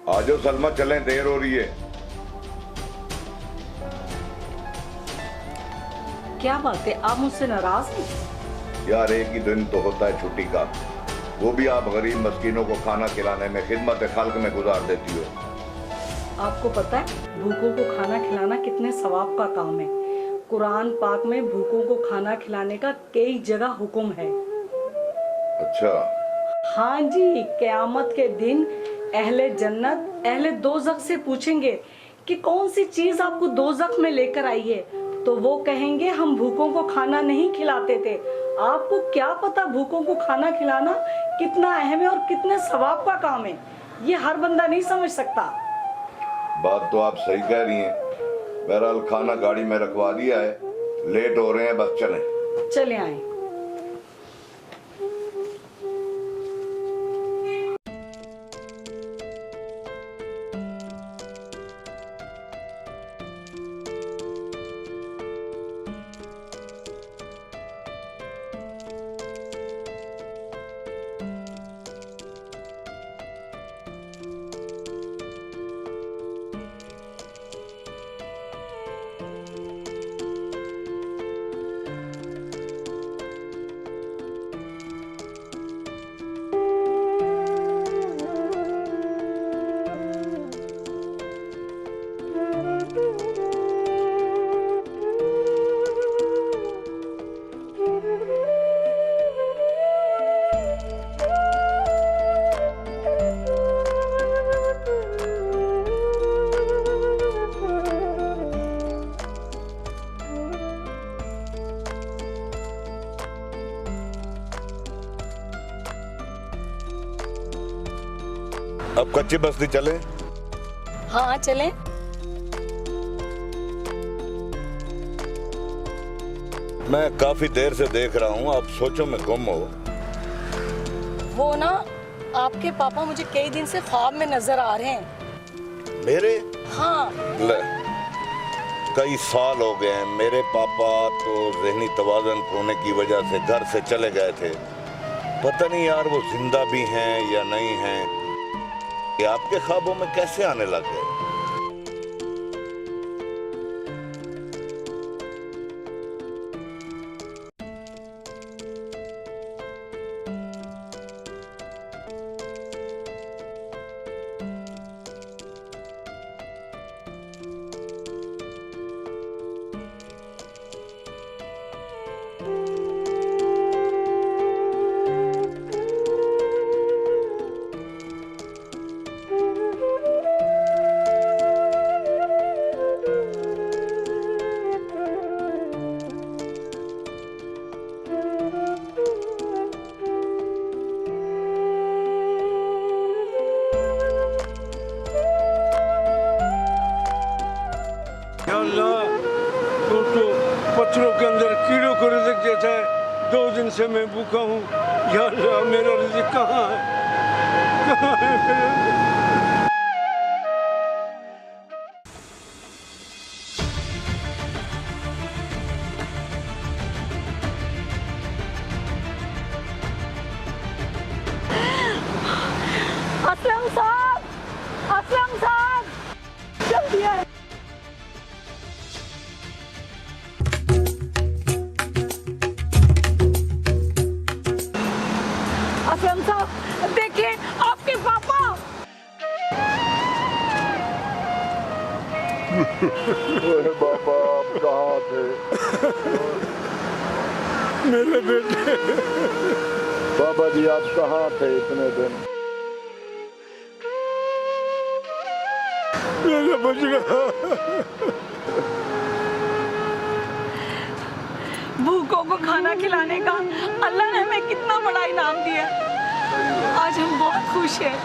आजो सलमा, चलें, देर हो रही है। क्या बात है, आप मुझसे नाराज हैं? यार एक ही दिन तो होता है छुट्टी का, वो भी आप गरीब मस्कीनों को खाना खिलाने में, खिदमत खाल्क में गुजार देती हो। आपको पता है भूखों को खाना खिलाना कितने सवाब का काम है। कुरान पाक में भूखों को खाना खिलाने का कई जगह हुक्म है। अच्छा। हाँ जी, क़यामत के दिन अहले जन्नत अहले दोज़ख से पूछेंगे कि कौन सी चीज आपको दोज़ख में लेकर आई है, तो वो कहेंगे हम भूखों को खाना नहीं खिलाते थे। आपको क्या पता भूखों को खाना खिलाना कितना अहम है और कितने सवाब का काम है, ये हर बंदा नहीं समझ सकता। बात तो आप सही कह रही हैं। बहरहाल खाना गाड़ी में रखवा दिया है, लेट हो रहे हैं, बस चलें। चले आए। अब कच्ची बस्ती चले? हाँ चले। मैं काफी देर से देख रहा हूँ, आप सोचो में गुम हो। वो ना आपके पापा मुझे कई दिन से ख्वाब में नजर आ रहे हैं। मेरे? हाँ। ले, कई साल हो गए हैं। मेरे पापा तो ज़हनी तवाज़ुन खोने की वजह से घर से चले गए थे। पता नहीं यार वो जिंदा भी हैं या नहीं हैं। ये आपके ख्वाबों में कैसे आने लग गए? तो पत्थरों के अंदर कीड़ों को रिज़्क़ देता है। 2 दिन से मैं भूखा हूँ। या अल्लाह, मेरा रिज़्क़ कहाँ है? कहाँ है मेरा रिज़्क़? असलम साहब, असलम साहब, जल्दी आए। असलम साहब देखिए आपके पापा। अरे बाबा, आप कहाँ थे? मेरे बेटे। बाबा जी आप कहाँ थे इतने दिन? मेरा बचड़ा। भूखों को खाना खिलाने का अल्लाह ने हमें कितना बड़ा इनाम दिया। आज हम बहुत खुश हैं।